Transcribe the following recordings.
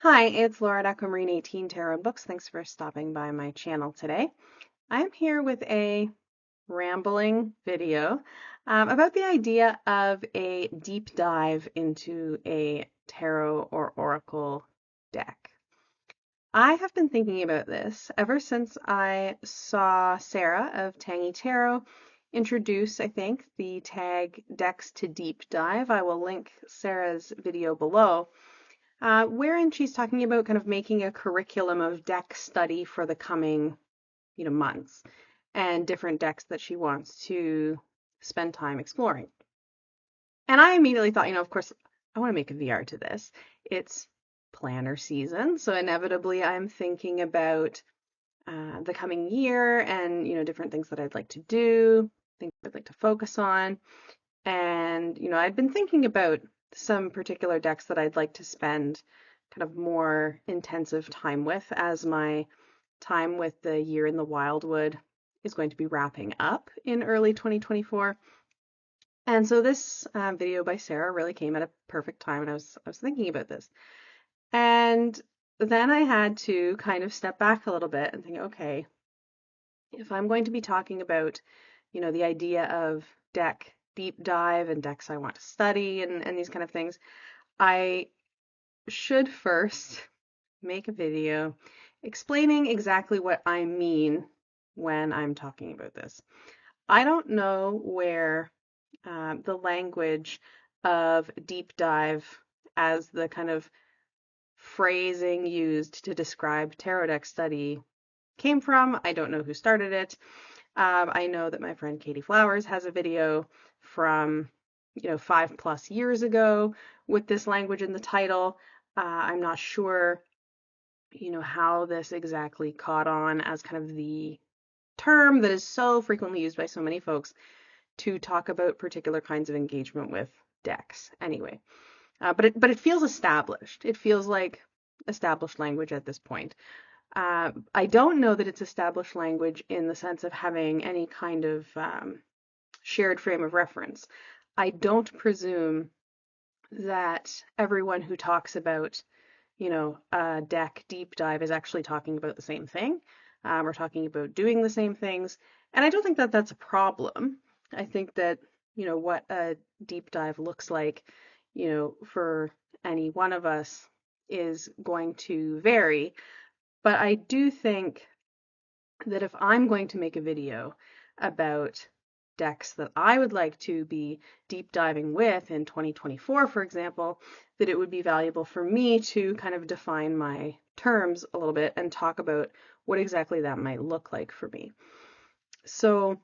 Hi, it's Laura at Aquamarine 18 Tarot and Books. Thanks for stopping by my channel today. I'm here with a rambling video about the idea of a deep dive into a tarot or oracle deck. I have been thinking about this ever since I saw Sarah of Tangy Tarot introduce, I think, the tag Decks to Deep Dive. I will link Sarah's video below wherein she's talking about kind of making a curriculum of deck study for the coming, months and different decks that she wants to spend time exploring. And I immediately thought, of course, I want to make a VR to this. It's planner season, so inevitably I'm thinking about the coming year and, different things that I'd like to do, things I'd like to focus on. And, I'd been thinking about some particular decks that I'd like to spend kind of more intensive time with as my time with the Year in the Wildwood is going to be wrapping up in early 2024. And so this video by Sarah really came at a perfect time, and I was thinking about this. And then I had to kind of step back a little bit and think, okay, if I'm going to be talking about, the idea of deck deep dive and decks I want to study and these kind of things, I should first make a video explaining exactly what I mean when I'm talking about this. I don't know where the language of deep dive as the kind of phrasing used to describe tarot deck study came from. I don't know who started it. I know that my friend Katie Flowers has a video from, 5+ years ago with this language in the title. I'm not sure, how this exactly caught on as kind of the term that is so frequently used by so many folks to talk about particular kinds of engagement with decks. Anyway, but it feels established. It feels like established language at this point. I don't know that it's established language in the sense of having any kind of shared frame of reference. I don't presume that everyone who talks about, a deck deep dive is actually talking about the same thing or talking about doing the same things. And I don't think that that's a problem. I think that, what a deep dive looks like, for any one of us is going to vary. But I do think that if I'm going to make a video about decks that I would like to be deep diving with in 2024, for example, that it would be valuable for me to kind of define my terms a little bit and talk about what exactly that might look like for me. So,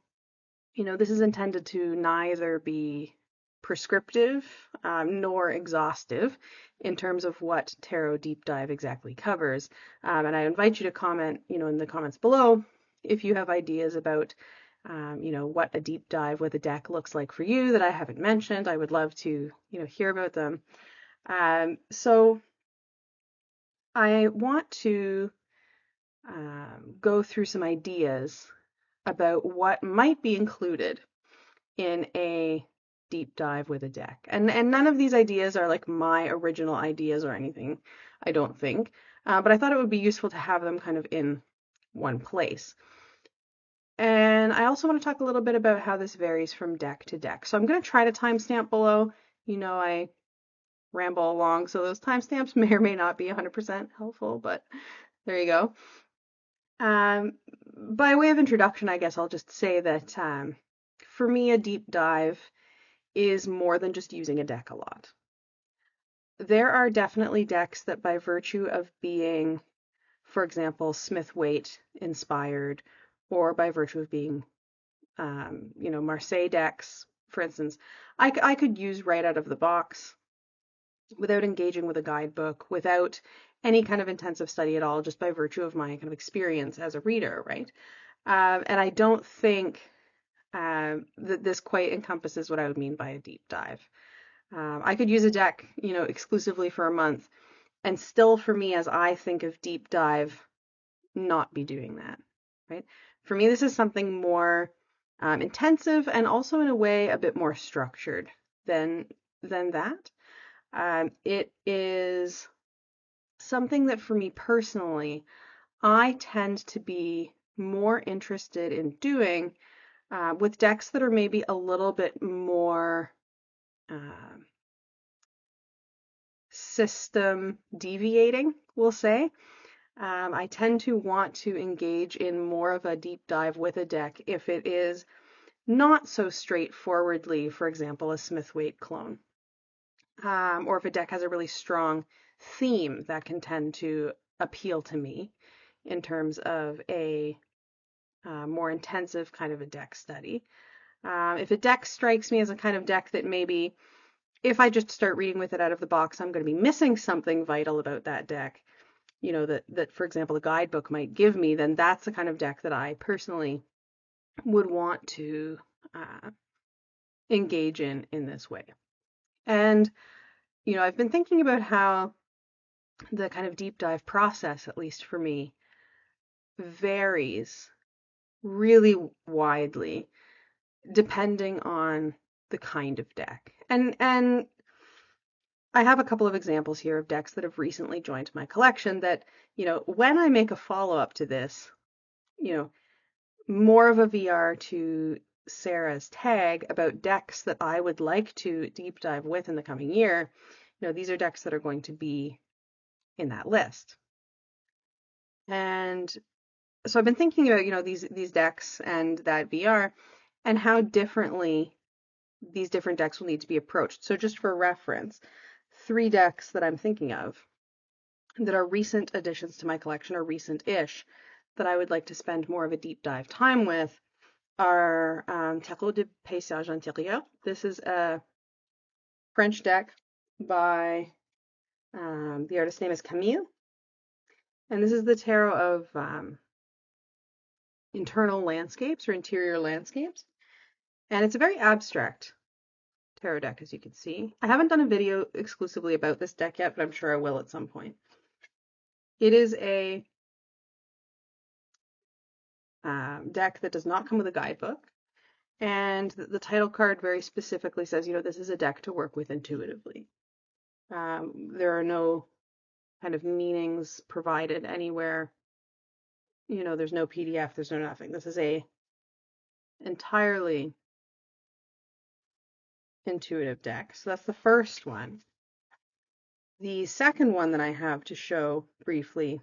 this is intended to neither be prescriptive nor exhaustive in terms of what tarot deep dive exactly covers. And I invite you to comment, in the comments below if you have ideas about, what a deep dive with a deck looks like for you that I haven't mentioned. I would love to, hear about them. So I want to go through some ideas about what might be included in a deep dive with a deck. And none of these ideas are like my original ideas or anything, I don't think. But I thought it would be useful to have them kind of in one place. And I also want to talk a little bit about how this varies from deck to deck. So I'm going to try to timestamp below. I ramble along, so those timestamps may or may not be 100% helpful, but there you go. By way of introduction, I guess I'll just say that for me, a deep dive is more than just using a deck a lot. There are definitely decks that, by virtue of being, for example, Smith-Waite inspired, or by virtue of being, Marseille decks, for instance, I could use right out of the box without engaging with a guidebook, without any kind of intensive study at all, just by virtue of my kind of experience as a reader, right? And I don't think that this quite encompasses what I would mean by a deep dive. I could use a deck, exclusively for a month, and still, for me, as I think of deep dive, not be doing that, right? For me, this is something more intensive and also, in a way, a bit more structured than that. It is something that for me personally, I tend to be more interested in doing with decks that are maybe a little bit more uh, system deviating, we'll say. I tend to want to engage in more of a deep dive with a deck if it is not so straightforwardly, for example, a Smith-Waite clone, or if a deck has a really strong theme that can tend to appeal to me in terms of a more intensive kind of a deck study. If a deck strikes me as a kind of deck that maybe if I just start reading with it out of the box, I'm going to be missing something vital about that deck, that for example, a guidebook might give me, then that's the kind of deck that I personally would want to engage in this way. And, I've been thinking about how the kind of deep dive process, at least for me, varies really widely depending on the kind of deck. And I have a couple of examples here of decks that have recently joined my collection that, when I make a follow-up to this, you know, more of a VR to Sarah's tag about decks that I would like to deep dive with in the coming year, these are decks that are going to be in that list. And so I've been thinking about, these decks and that VR and how differently these different decks will need to be approached. So just for reference, 3 decks that I'm thinking of that are recent additions to my collection or recent-ish that I would like to spend more of a deep dive time with are Tarot de Paysage Intérieur. This is a French deck by the artist name is Camille, and this is the tarot of internal landscapes or interior landscapes, and it's a very abstract tarot deck, as you can see. I haven't done a video exclusively about this deck yet, but I'm sure I will at some point. It is a deck that does not come with a guidebook, and the title card very specifically says, this is a deck to work with intuitively. There are no kind of meanings provided anywhere. There's no PDF, there's no nothing. This is a entirely intuitive deck. So that's the first one. The second one that I have to show briefly,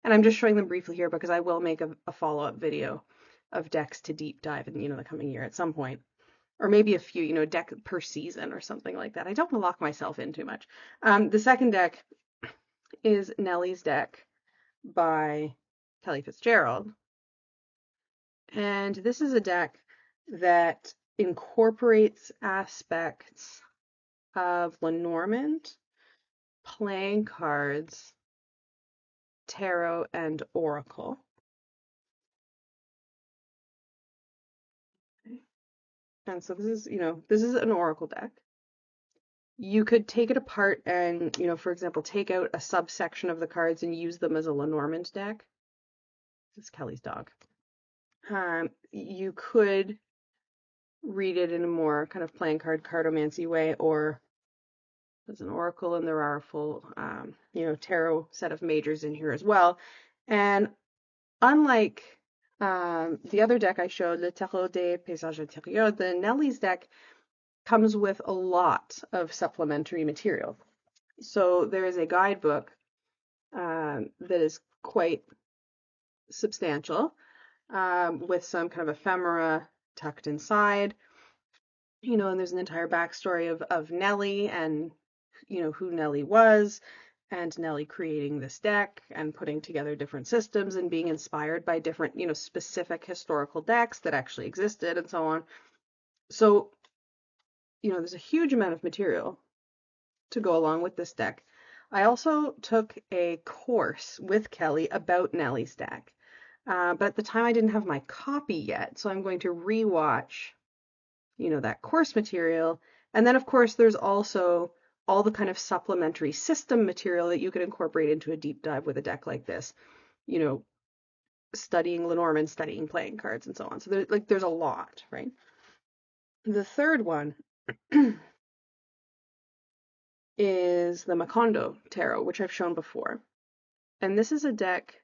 and I'm just showing them briefly here because I will make a follow-up video of decks to deep dive in, the coming year at some point. Or maybe a few, deck per season or something like that. I don't want to lock myself in too much. The second deck is Nellie's deck by Kelly Fitzgerald. And this is a deck that incorporates aspects of Lenormand, playing cards, tarot, and oracle. Okay. And so this is an oracle deck. You could take it apart and, for example, take out a subsection of the cards and use them as a Lenormand deck. This is Kelly's dog. You could read it in a more kind of playing cardomancy way, or as an oracle, and there are a full, tarot set of majors in here as well. And unlike the other deck I showed, Le Tarot des Paysages Intérieurs, the Nellie's deck comes with a lot of supplementary material. So there is a guidebook that is quite substantial, with some kind of ephemera tucked inside, and there's an entire backstory of Nellie and, who Nellie was, and Nellie creating this deck and putting together different systems and being inspired by different, specific historical decks that actually existed and so on. So, there's a huge amount of material to go along with this deck. I also took a course with Kelly about Nellie's deck, but at the time I didn't have my copy yet, so I'm going to rewatch, that course material. And then, of course, there's also all the kind of supplementary system material that you can incorporate into a deep dive with a deck like this, studying Lenormand, studying playing cards, and so on. So there's a lot, right? The third one is the Macondo Tarot, which I've shown before. And this is a deck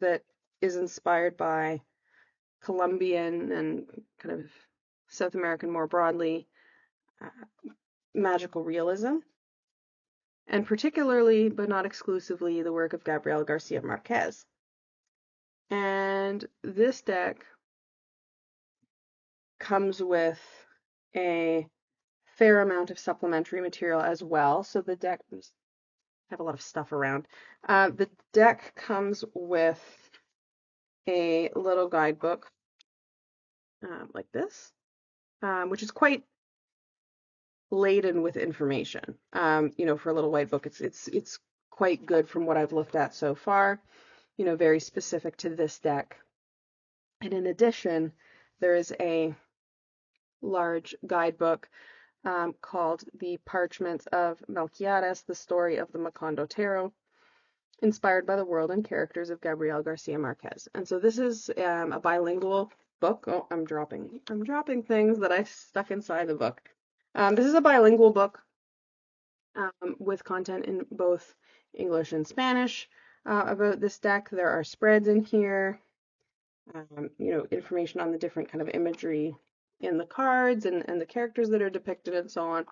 that is inspired by Colombian and kind of South American more broadly magical realism, and particularly, but not exclusively, the work of Gabriel Garcia Marquez. And this deck comes with a fair amount of supplementary material as well. So the deck, I have a lot of stuff around. The deck comes with a little guidebook like this, which is quite laden with information. For a little white book, it's quite good from what I've looked at so far. Very specific to this deck. And in addition, there is a large guidebook called The Parchments of Melquiades, the story of the Macondo Tarot, inspired by the world and characters of Gabriel Garcia Marquez. And so this is a bilingual book. Oh, I'm dropping things that I stuck inside the book. This is a bilingual book with content in both English and Spanish about this deck. There are spreads in here, information on the different kind of imagery in the cards and the characters that are depicted and so on.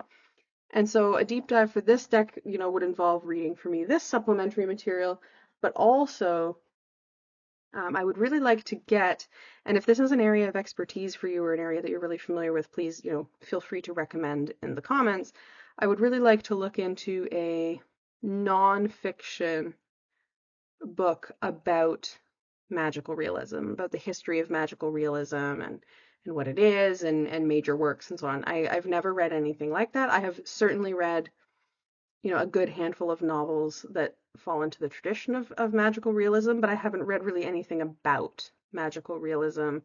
And so a deep dive for this deck, would involve reading for me this supplementary material, but also I would really like to get, and if this is an area of expertise for you or an area that you're really familiar with, please, feel free to recommend in the comments. I would really like to look into a nonfiction book about magical realism, about the history of magical realism and what it is and major works and so on. I've never read anything like that. I have certainly read, a good handful of novels that fall into the tradition of magical realism, but I haven't read really anything about magical realism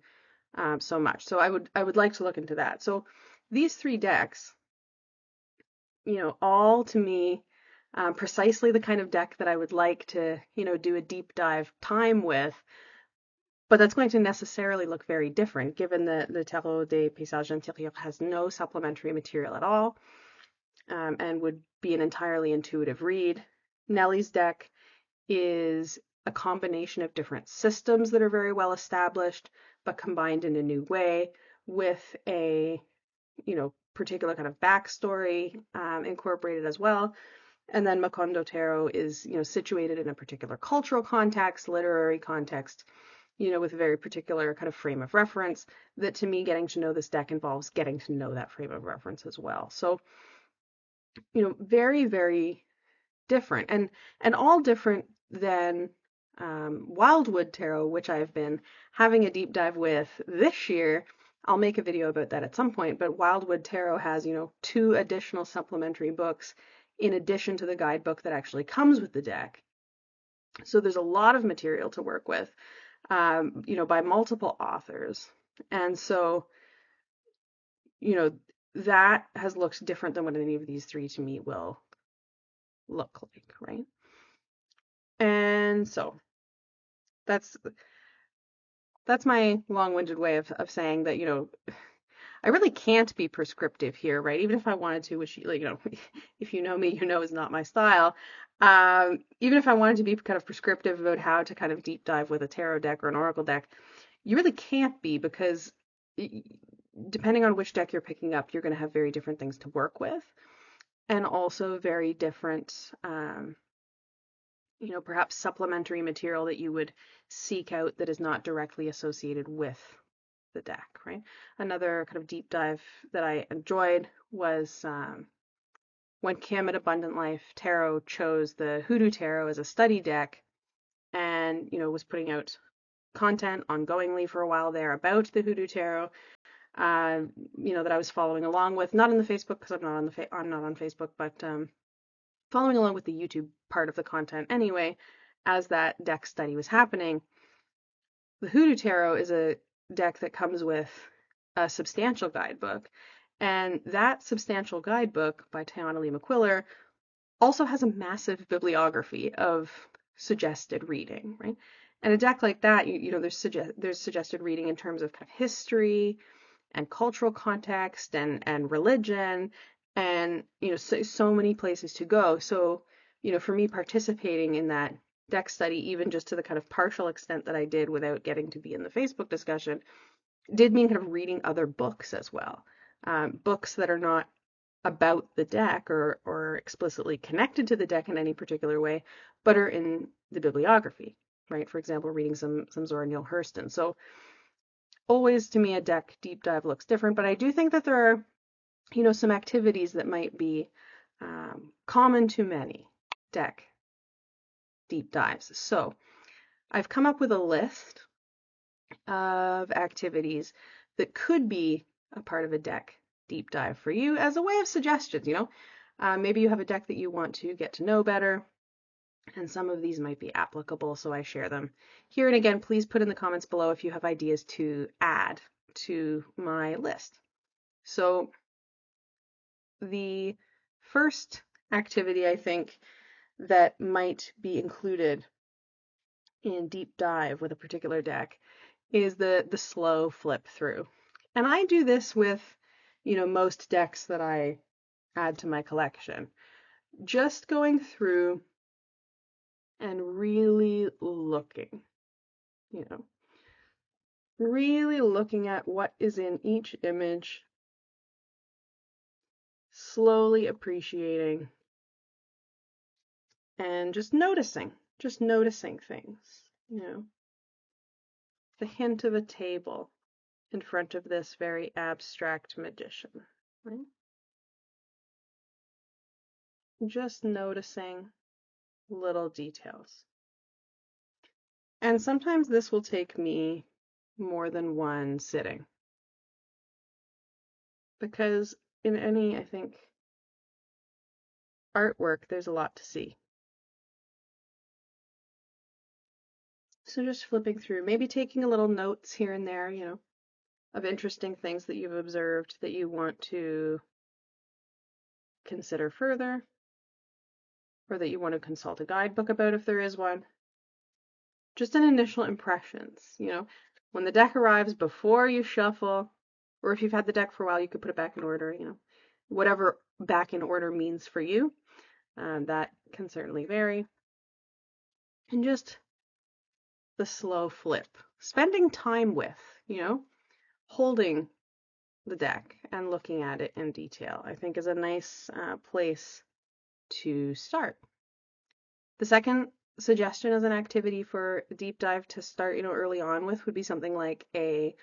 so much. So I would like to look into that. So these three decks, all to me, precisely the kind of deck that I would like to, do a deep dive time with, but that's going to necessarily look very different given that the Tarot des Paysages Intérieurs has no supplementary material at all and would be an entirely intuitive read. Nellie's deck is a combination of different systems that are very well established, but combined in a new way with a, particular kind of backstory incorporated as well. And then Macondo Tarot is, situated in a particular cultural context, literary context, with a very particular kind of frame of reference that to me, getting to know this deck involves getting to know that frame of reference as well. So, very, very different and all different than Wildwood Tarot, which I've been having a deep dive with this year. I'll make a video about that at some point, but Wildwood Tarot has, 2 additional supplementary books in addition to the guidebook that actually comes with the deck. So there's a lot of material to work with, by multiple authors. And so, that has looked different than what any of these three to me will look like, right? And so that's my long-winded way of saying that, I really can't be prescriptive here, right? Even if I wanted to, which, if you know me, is not my style. Even if I wanted to be kind of prescriptive about how to kind of deep dive with a tarot deck or an oracle deck, you really can't be, because depending on which deck you're picking up, you're going to have very different things to work with, and also very different, perhaps supplementary material that you would seek out that is not directly associated with the deck, right? Another kind of deep dive that I enjoyed was when Kim at Abundant Life Tarot chose the Hoodoo Tarot as a study deck and, was putting out content ongoingly for a while there about the Hoodoo Tarot, that I was following along with, not in the Facebook because I'm not on Facebook, but following along with the YouTube part of the content anyway, as that deck study was happening. The Hoodoo Tarot is a deck that comes with a substantial guidebook, and that substantial guidebook by Tiana Lee McQuiller also has a massive bibliography of suggested reading, right? And a deck like that, there's suggested reading in terms of kind of history and cultural context and religion and so many places to go. So for me, participating in that deck study, even just to the kind of partial extent that I did without getting to be in the Facebook discussion, did mean kind of reading other books as well. Books that are not about the deck or explicitly connected to the deck in any particular way, but are in the bibliography, right? For example, reading some Zora Neale Hurston. So always to me a deck deep dive looks different, but I do think that there are some activities that might be common to many deck deep dives. So I've come up with a list of activities that could be a part of a deck deep dive for you as a way of suggestions. Maybe you have a deck that you want to get to know better, and some of these might be applicable, so I share them here. And again, please put in the comments below if you have ideas to add to my list. So the first activity I think that might be included in deep dive with a particular deck is the slow flip through. And I do this with, most decks that I add to my collection. Just going through and really looking, really looking at what is in each image, slowly appreciating and just noticing things, the hint of a table in front of this very abstract magician, right? Just noticing little details. And sometimes this will take me more than one sitting, because in any, I think, artwork, there's a lot to see. So just flipping through, maybe taking a little notes here and there, of interesting things that you've observed that you want to consider further, or that you want to consult a guidebook about if there is one. Just an initial impressions, when the deck arrives before you shuffle, or if you've had the deck for a while, you could put it back in order, whatever back in order means for you. That can certainly vary. And just the slow flip, spending time with, holding the deck and looking at it in detail, I think is a nice place to start. The second suggestion as an activity for a deep dive to start, early on with would be something like a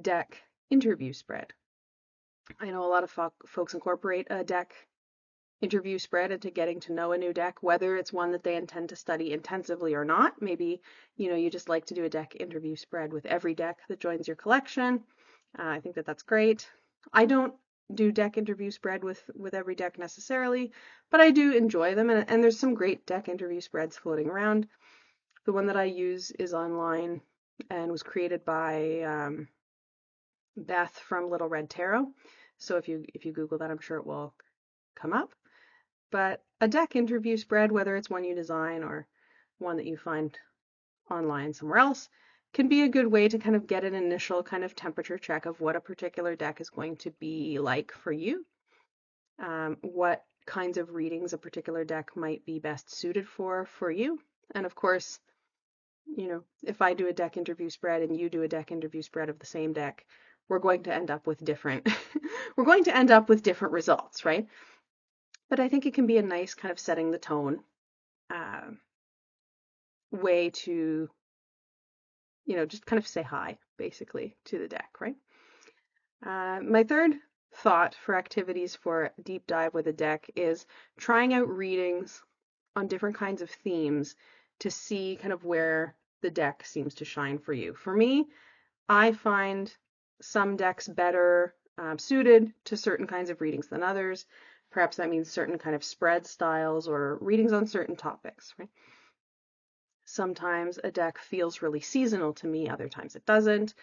deck interview spread. I know a lot of folks incorporate a deck interview spread into getting to know a new deck, whether it's one that they intend to study intensively or not. Maybe, you just like to do a deck interview spread with every deck that joins your collection. I think that that's great. I don't do deck interview spread with every deck necessarily, but I do enjoy them, and there's some great deck interview spreads floating around. The one that I use is online and was created by Beth from Little Red Tarot. So if you Google that, I'm sure it will come up. But a deck interview spread, whether it's one you design or one that you find online somewhere else, can be a good way to kind of get an initial kind of temperature check of what a particular deck is going to be like for you, what kinds of readings a particular deck might be best suited for you. And of course, if I do a deck interview spread and you do a deck interview spread of the same deck, we're going to end up with different results, right? But I think it can be a nice kind of setting the tone way to, just kind of say hi, basically, to the deck, right? My third thought for activities for deep dive with a deck is trying out readings on different kinds of themes to see kind of where the deck seems to shine for you. For me, I find some decks better suited to certain kinds of readings than others. Perhaps that means certain kind of spread styles or readings on certain topics, right? Sometimes a deck feels really seasonal to me, other times it doesn't.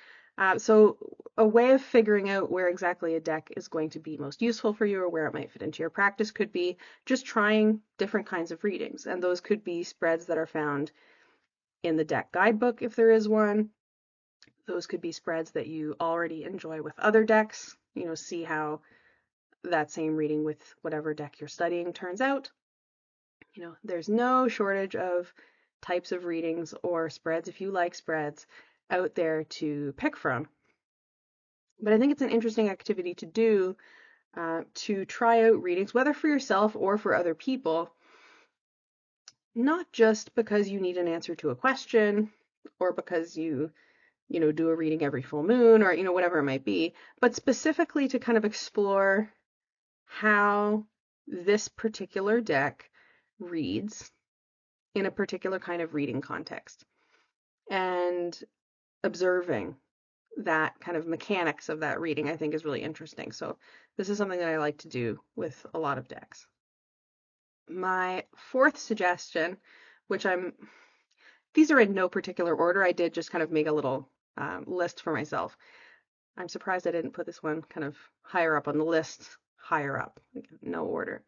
So a way of figuring out where exactly a deck is going to be most useful for you or where it might fit into your practice could be just trying different kinds of readings. And those could be spreads that are found in the deck guidebook, if there is one. Those could be spreads that you already enjoy with other decks, see how that same reading with whatever deck you're studying turns out. There's no shortage of types of readings or spreads, if you like spreads, out there to pick from. But I think it's an interesting activity to do, to try out readings, whether for yourself or for other people, not just because you need an answer to a question or because you do a reading every full moon or, whatever it might be, but specifically to kind of explore how this particular deck reads in a particular kind of reading context and observing that kind of mechanics of that reading, I think, is really interesting. So this is something that I like to do with a lot of decks. My fourth suggestion, these are in no particular order. I did just kind of make a little list for myself. I'm surprised I didn't put this one kind of higher up on the list, higher up, no order.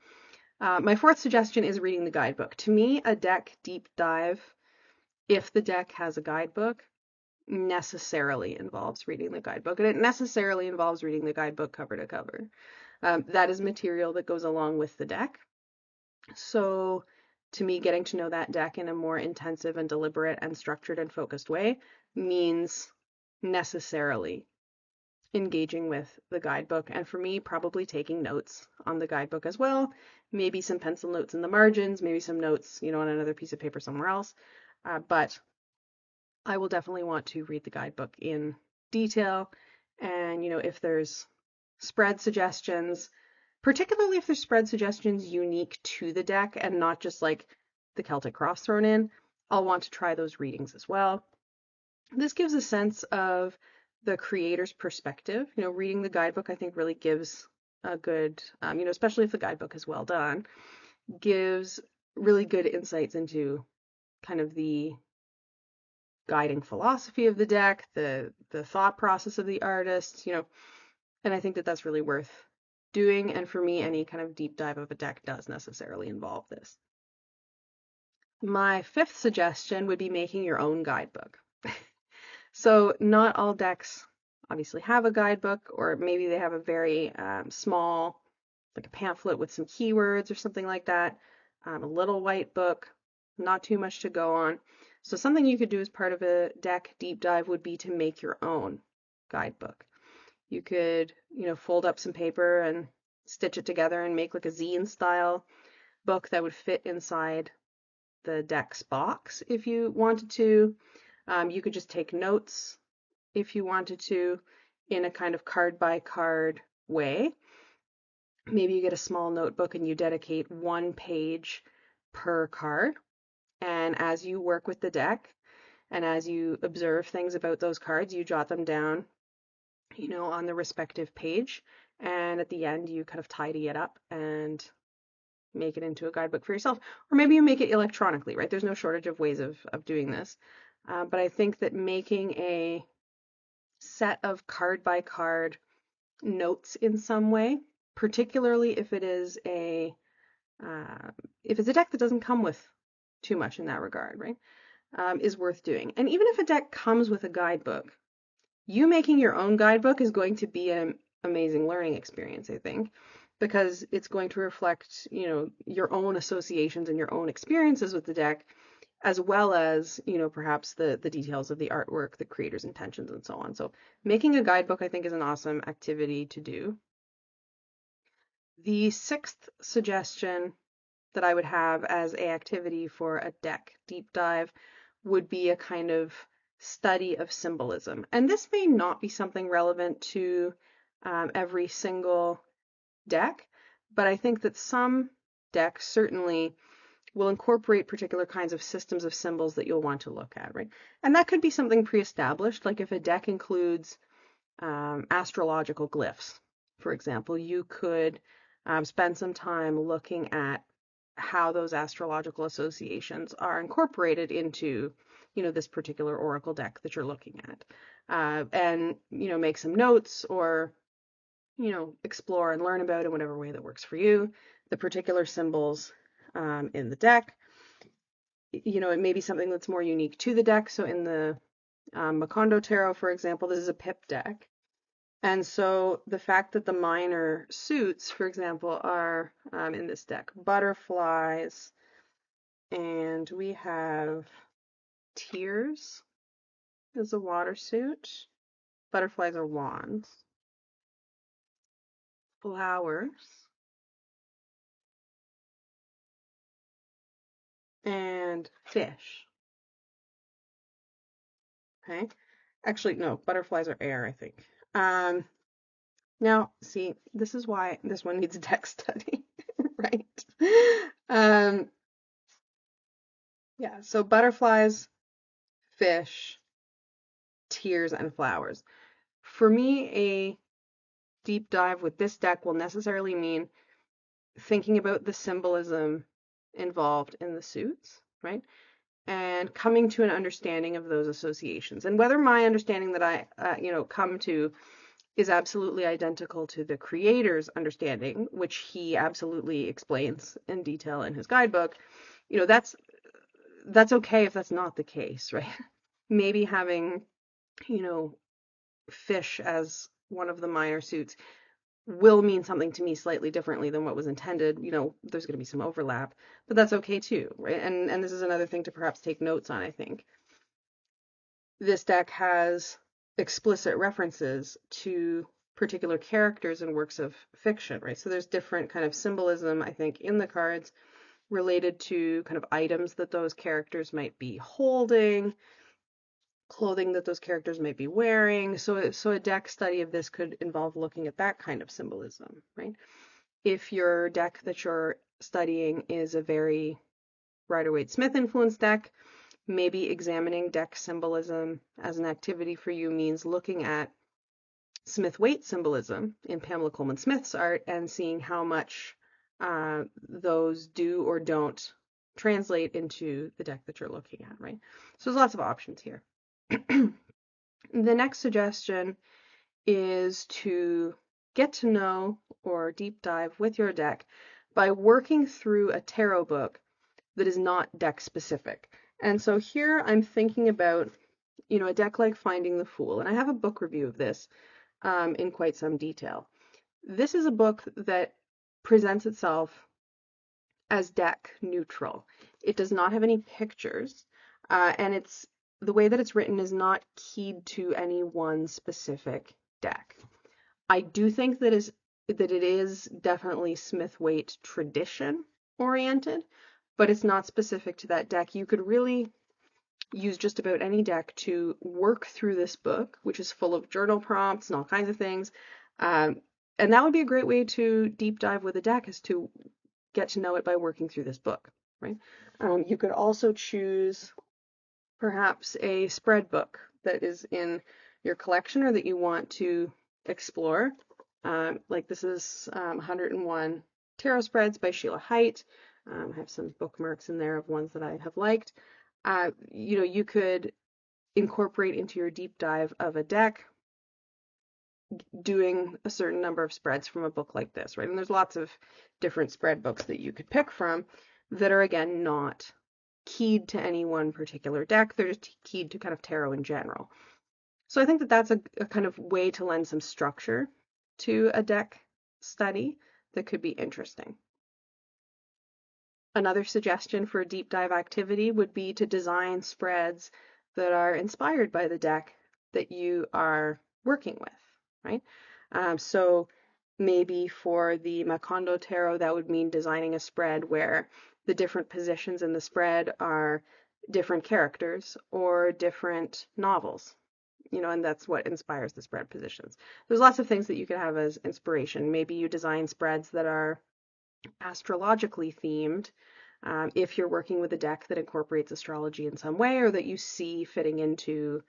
My fourth suggestion is reading the guidebook. To me, a deck deep dive, if the deck has a guidebook, necessarily involves reading the guidebook, and it necessarily involves reading the guidebook cover to cover. That is material that goes along with the deck. So to me, getting to know that deck in a more intensive and deliberate and structured and focused way means necessarily engaging with the guidebook, and for me, probably taking notes on the guidebook as well. Maybe some pencil notes in the margins, maybe some notes, on another piece of paper somewhere else. But I will definitely want to read the guidebook in detail. And, if there's spread suggestions, particularly if there's spread suggestions unique to the deck and not just like the Celtic Cross thrown in, I'll want to try those readings as well. This gives a sense of the creator's perspective. Reading the guidebook, I think, really gives a good, especially if the guidebook is well done, gives really good insights into kind of the guiding philosophy of the deck, the thought process of the artist, and I think that that's really worth doing. And for me, any kind of deep dive of a deck does necessarily involve this. My fifth suggestion would be making your own guidebook. So not all decks obviously have a guidebook, or maybe they have a very small, like a pamphlet with some keywords or something like that, a little white book, not too much to go on. So something you could do as part of a deck deep dive would be to make your own guidebook. You could, fold up some paper and stitch it together and make like a zine style book that would fit inside the deck's box if you wanted to. You could just take notes if you wanted to in a kind of card by card way. Maybe you get a small notebook and you dedicate one page per card. And as you work with the deck and as you observe things about those cards, you jot them down, on the respective page. And at the end, you kind of tidy it up and make it into a guidebook for yourself. Or maybe you make it electronically, right? There's no shortage of ways of doing this. But I think that making a set of card by card notes in some way, particularly if it's a deck that doesn't come with too much in that regard, right, is worth doing. And even if a deck comes with a guidebook, you making your own guidebook is going to be an amazing learning experience, I think, because it's going to reflect, your own associations and your own experiences with the deck, as well as, perhaps the details of the artwork, the creator's intentions, and so on. So making a guidebook, I think, is an awesome activity to do. The sixth suggestion that I would have as a activity for a deck deep dive would be a kind of study of symbolism. And this may not be something relevant to every single deck, but I think that some decks certainly will incorporate particular kinds of systems of symbols that you'll want to look at, right? And that could be something pre-established, like if a deck includes astrological glyphs, for example, you could spend some time looking at how those astrological associations are incorporated into, this particular oracle deck that you're looking at, and, make some notes or, explore and learn about in whatever way that works for you, the particular symbols in the deck. It may be something that's more unique to the deck. So in the Macondo Tarot, for example, this is a pip deck. And so the fact that the minor suits, for example, are in this deck, butterflies, and we have tears as a water suit. Butterflies are wands. Flowers. And fish. Okay. Actually, no, butterflies are air, I think. Um, Now, see, this is why this one needs a text study, right? Um, yeah, so butterflies, fish, tears, and flowers. For me, a deep dive with this deck will necessarily mean thinking about the symbolism involved in the suits, right? And coming to an understanding of those associations. And whether my understanding that come to is absolutely identical to the creator's understanding, which he absolutely explains in detail in his guidebook, that's okay if that's not the case, right? Maybe having, you know, fish as one of the minor suits will mean something to me slightly differently than what was intended. There's going to be some overlap, but that's okay too, right? And this is another thing to perhaps take notes on, I think. This deck has explicit references to particular characters in works of fiction, right? So there's different kind of symbolism, I think, in the cards related to kind of items that those characters might be holding, clothing that those characters might be wearing. So a deck study of this could involve looking at that kind of symbolism, right? If your deck that you're studying is a very Rider-Waite-Smith influenced deck, maybe examining deck symbolism as an activity for you means looking at Smith-Waite symbolism in Pamela Coleman Smith's art and seeing how much those do or don't translate into the deck that you're looking at, right? So there's lots of options here. The next suggestion is to get to know or deep dive with your deck by working through a tarot book that is not deck specific. And so here I'm thinking about, a deck like Finding the Fool, and I have a book review of this in quite some detail. This is a book that presents itself as deck neutral. It does not have any pictures, and the way that it's written is not keyed to any one specific deck. I do think that it is definitely Smith-Waite tradition oriented, but it's not specific to that deck. You could really use just about any deck to work through this book, which is full of journal prompts and all kinds of things. And that would be a great way to deep dive with a deck, is to get to know it by working through this book, right? You could also choose perhaps a spread book that is in your collection or that you want to explore. Like this is 101 Tarot Spreads by Sheila Haidt. I have some bookmarks in there of ones that I have liked. You could incorporate into your deep dive of a deck doing a certain number of spreads from a book like this, right? And there's lots of different spread books that you could pick from that are, again, not keyed to any one particular deck. They're just keyed to kind of tarot in general. So I think that that's a kind of way to lend some structure to a deck study that could be interesting. Another suggestion for a deep dive activity would be to design spreads that are inspired by the deck that you are working with, right? So maybe for the Macondo Tarot, that would mean designing a spread where the different positions in the spread are different characters or different novels, and that's what inspires the spread positions. There's lots of things that you could have as inspiration. Maybe you design spreads that are astrologically themed, if you're working with a deck that incorporates astrology in some way or that you see fitting into,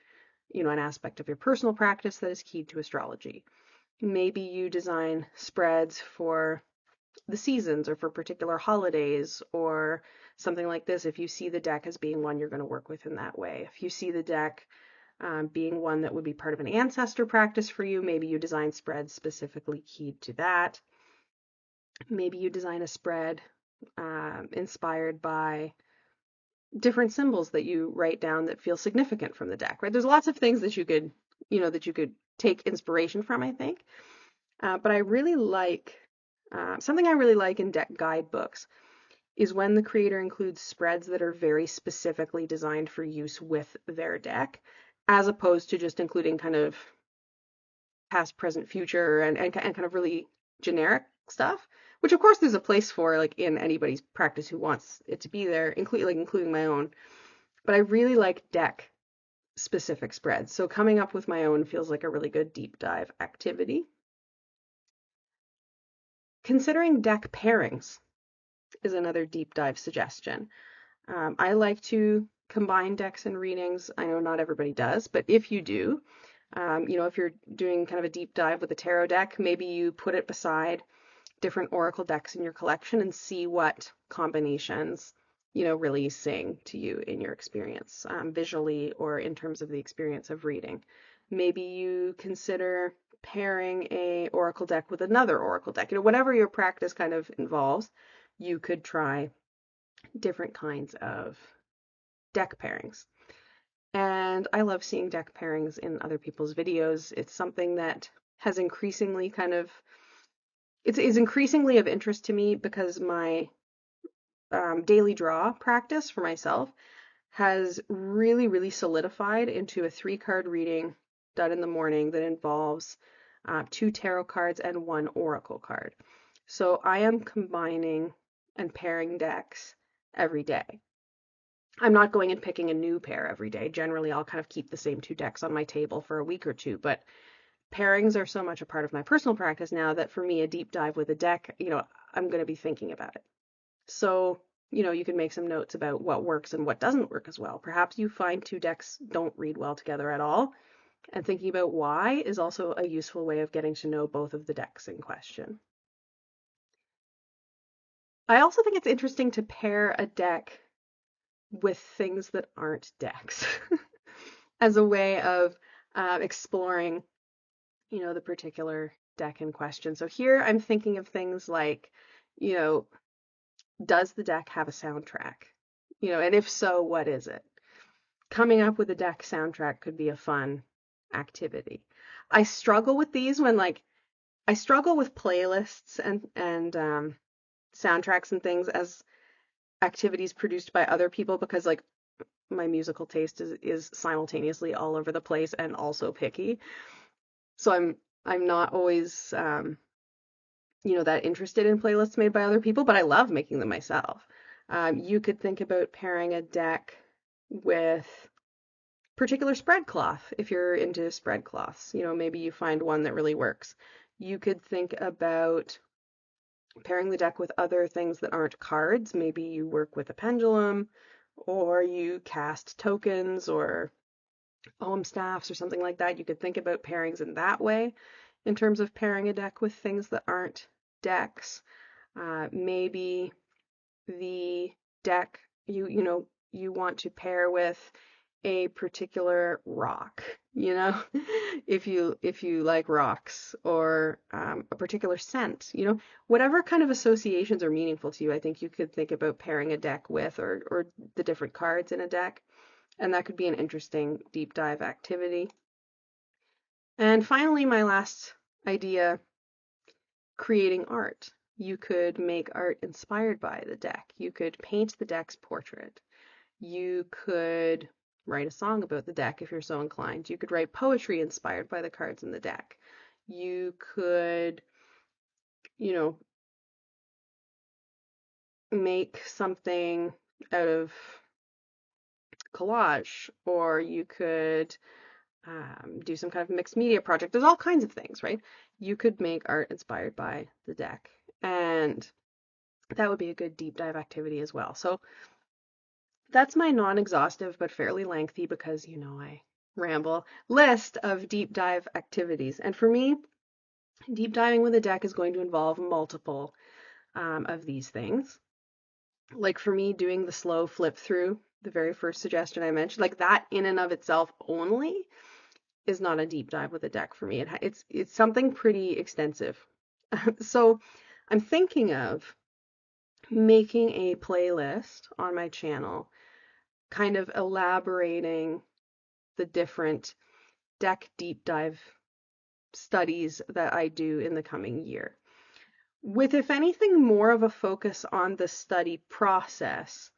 an aspect of your personal practice that is keyed to astrology. Maybe you design spreads for the seasons or for particular holidays or something like this if you see the deck as being one you're going to work with in that way. If you see the deck being one that would be part of an ancestor practice for you, maybe you design spreads specifically keyed to that. Maybe you design a spread inspired by different symbols that you write down that feel significant from the deck, right? There's lots of things that you could take inspiration from, I think. But I really like something I really like in deck guidebooks is when the creator includes spreads that are very specifically designed for use with their deck, as opposed to just including kind of past, present, future, and kind of really generic stuff, which of course there's a place for like in anybody's practice who wants it to be there, including my own. But I really like deck specific spreads. So coming up with my own feels like a really good deep dive activity. Considering deck pairings is another deep dive suggestion. I like to combine decks and readings. I know not everybody does, but if you do, if you're doing kind of a deep dive with a tarot deck, maybe you put it beside different oracle decks in your collection and see what combinations, really sing to you in your experience, visually or in terms of the experience of reading. Maybe you consider pairing a oracle deck with another oracle deck. Whatever your practice kind of involves, you could try different kinds of deck pairings. And I love seeing deck pairings in other people's videos. It's something that has increasingly it's increasingly of interest to me because my daily draw practice for myself has really, really solidified into a 3-card reading done in the morning that involves 2 tarot cards and 1 oracle card. So I am combining and pairing decks every day. I'm not going and picking a new pair every day. Generally, I'll kind of keep the same 2 decks on my table for a week or two, but pairings are so much a part of my personal practice now that for me, a deep dive with a deck, I'm going to be thinking about it. So, you can make some notes about what works and what doesn't work as well. Perhaps you find 2 decks don't read well together at all, and thinking about why is also a useful way of getting to know both of the decks in question. I also think it's interesting to pair a deck with things that aren't decks as a way of exploring, the particular deck in question. So here I'm thinking of things like, does the deck have a soundtrack? And if so, what is it? Coming up with a deck soundtrack could be a fun activity. I struggle with these when I struggle with playlists and soundtracks and things as activities produced by other people because my musical taste is simultaneously all over the place and also picky. So I'm not always that interested in playlists made by other people, but I love making them myself. You could think about pairing a deck with particular spread cloth if you're into spread cloths. Maybe you find one that really works. You could think about pairing the deck with other things that aren't cards. Maybe you work with a pendulum, or you cast tokens or ohm staffs or something like that. You could think about pairings in that way in terms of pairing a deck with things that aren't decks. Maybe the deck you want to pair with a particular rock, if you like rocks, or a particular scent, whatever kind of associations are meaningful to you. I think you could think about pairing a deck with or the different cards in a deck, and that could be an interesting deep dive activity. And finally, my last idea, creating art. You could make art inspired by the deck. You could paint the deck's portrait. You could write a song about the deck if you're so inclined. You could write poetry inspired by the cards in the deck. You could, make something out of collage, or you could do some kind of mixed media project. There's all kinds of things, right? You could make art inspired by the deck, and that would be a good deep dive activity as well. So that's my non-exhaustive but fairly lengthy, because I ramble, list of deep dive activities. And for me, deep diving with a deck is going to involve multiple of these things. Like for me, doing the slow flip through, the very first suggestion I mentioned, like that in and of itself only is not a deep dive with a deck for me. It's something pretty extensive. So I'm thinking of making a playlist on my channel, kind of elaborating the different deck deep dive studies that I do in the coming year. With, if anything, more of a focus on the study process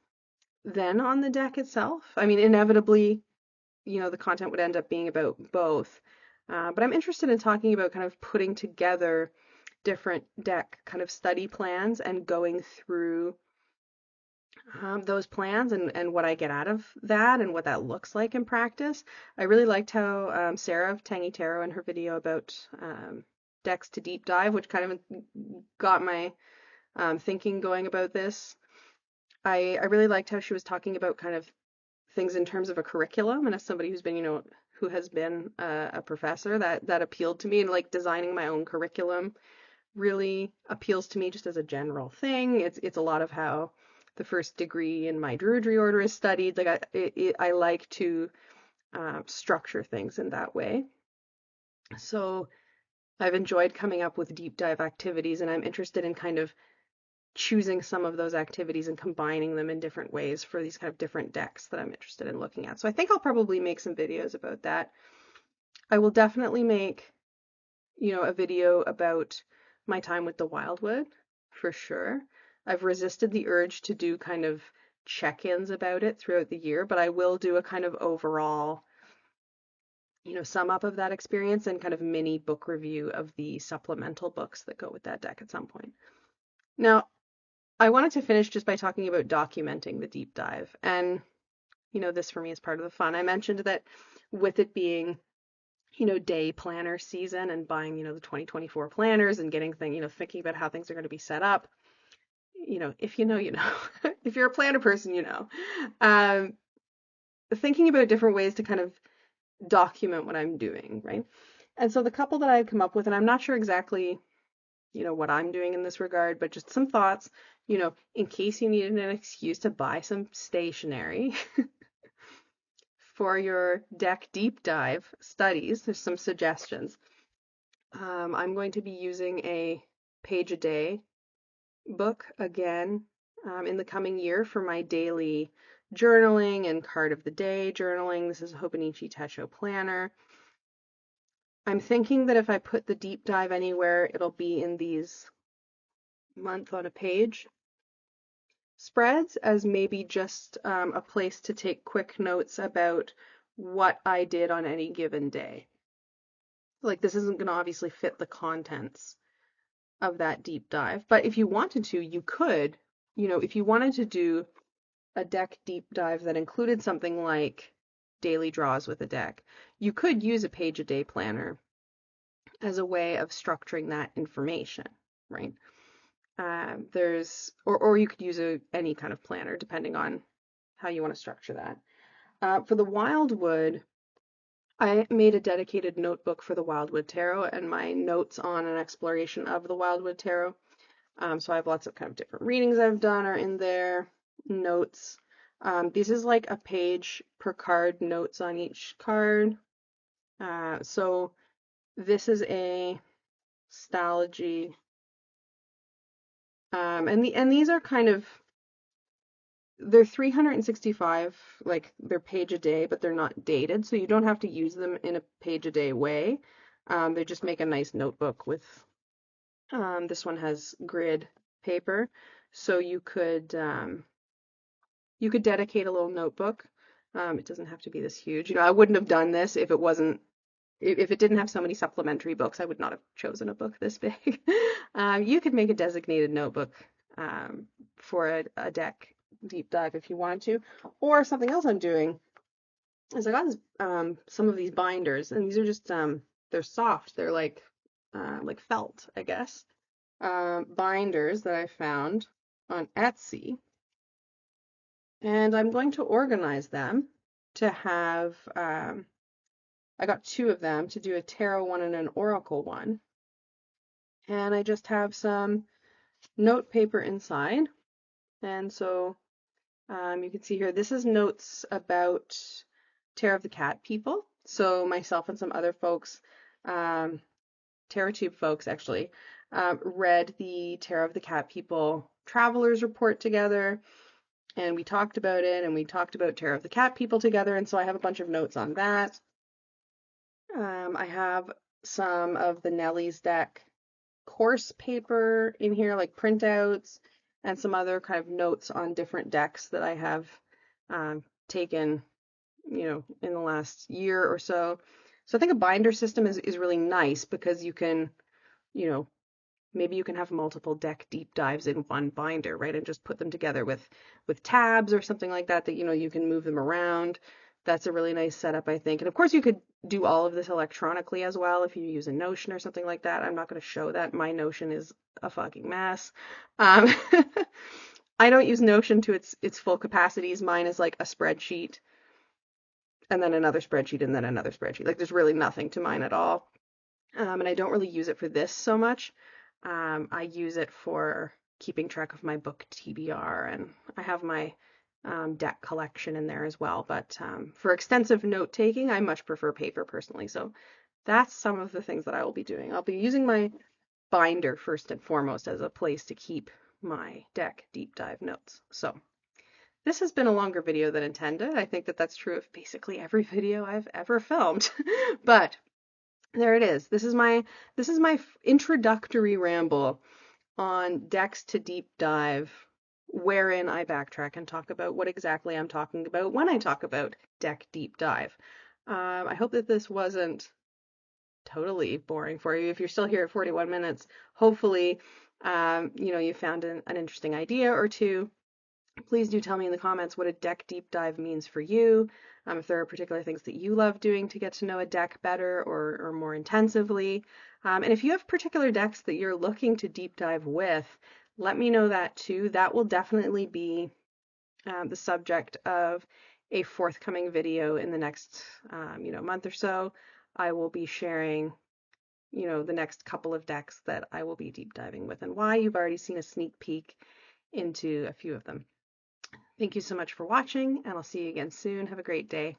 than on the deck itself. I mean, inevitably, the content would end up being about both. But I'm interested in talking about kind of putting together different deck kind of study plans and going through those plans and what I get out of that and what that looks like in practice. I really liked how Sarah of Tangy Tarot in her video about decks to deep dive, which kind of got my thinking going about this. I really liked how she was talking about kind of things in terms of a curriculum, and as somebody who's been, who has been a professor, that appealed to me, and like designing my own curriculum really appeals to me just as a general thing. It's a lot of how the first degree in my Druidry order is studied. Like I like to structure things in that way. So I've enjoyed coming up with deep dive activities, and I'm interested in kind of choosing some of those activities and combining them in different ways for these kind of different decks that I'm interested in looking at. So I think I'll probably make some videos about that. I will definitely make, a video about my time with the Wildwood for sure. I've resisted the urge to do kind of check-ins about it throughout the year, but I will do a kind of overall, sum up of that experience and kind of mini book review of the supplemental books that go with that deck at some point. Now, I wanted to finish just by talking about documenting the deep dive. And, this for me is part of the fun. I mentioned that with it being, day planner season and buying, the 2024 planners and getting things, thinking about how things are going to be set up, if you know, if you're a planner person, thinking about different ways to kind of document what I'm doing, right? And so the couple that I've come up with, and I'm not sure exactly what I'm doing in this regard, but just some thoughts, in case you needed an excuse to buy some stationery for your deck deep dive studies. There's some suggestions. I'm going to be using a page a day book again in the coming year for my daily journaling and card of the day journaling. This is a Hobonichi Techo planner. I'm thinking that if I put the deep dive anywhere, it'll be in these month on a page spreads as maybe just a place to take quick notes about what I did on any given day. Like this isn't going to obviously fit the contents of that deep dive, but if you wanted to, you could, if you wanted to do a deck deep dive that included something like daily draws with a deck, you could use a page a day planner as a way of structuring that information, right? Or you could use any kind of planner depending on how you want to structure that. For the Wildwood, I made a dedicated notebook for the Wildwood Tarot and my notes on an exploration of the Wildwood Tarot. So I have lots of kind of different readings I've done are in there, notes. This is like a page per card, notes on each card. So this is a Stalogy. And these are kind of, they're 365, like they're page a day, but they're not dated, so you don't have to use them in a page a day way. They just make a nice notebook with, this one has grid paper, so you could dedicate a little notebook. It doesn't have to be this huge. I wouldn't have done this if it didn't have so many supplementary books. I would not have chosen a book this big. You could make a designated notebook for a deck deep dive if you wanted to. Or something else I'm doing is I got some of these binders, and these are just they're soft. They're like felt, I guess. Binders that I found on Etsy. And I'm going to organize them to have I got 2 of them to do a tarot one and an oracle one. And I just have some note paper inside. And so you can see here, this is notes about Tarot of the Cat people. So myself and some other folks, TarotTube folks actually, read the Tarot of the Cat people Travelers Report together. And we talked about it, and we talked about Tarot of the Cat people together. And so I have a bunch of notes on that. I have some of the Nelly's deck course paper in here, like printouts, and some other kind of notes on different decks that I have taken, in the last year or so. So I think a binder system is really nice because you can, you know, maybe you can have multiple deck deep dives in one binder, right? And just put them together with tabs or something like that you can move them around. That's a really nice setup, I think. And of course you could do all of this electronically as well if you use a Notion or something like that. I'm not going to show that. My Notion is a fucking mess. Um, I don't use Notion to its full capacities. Mine is like a spreadsheet and then another spreadsheet and then another spreadsheet. Like there's really nothing to mine at all. And I don't really use it for this so much. I use it for keeping track of my book TBR, and I have my deck collection in there as well. But for extensive note taking, I much prefer paper personally. So that's some of the things that I will be doing. I'll be using my binder first and foremost as a place to keep my deck deep dive notes. So this has been a longer video than intended. I think that that's true of basically every video I've ever filmed. But there it is. This is my introductory ramble on decks to deep dive, wherein I backtrack and talk about what exactly I'm talking about when I talk about deck deep dive. I hope that this wasn't totally boring for you. If you're still here at 41 minutes, hopefully, you found an interesting idea or two. Please do tell me in the comments what a deck deep dive means for you. If there are particular things that you love doing to get to know a deck better or more intensively. And if you have particular decks that you're looking to deep dive with, let me know that too. That will definitely be the subject of a forthcoming video in the next month or so. I will be sharing the next couple of decks that I will be deep diving with and why. You've already seen a sneak peek into a few of them. Thank you so much for watching, and I'll see you again soon. Have a great day.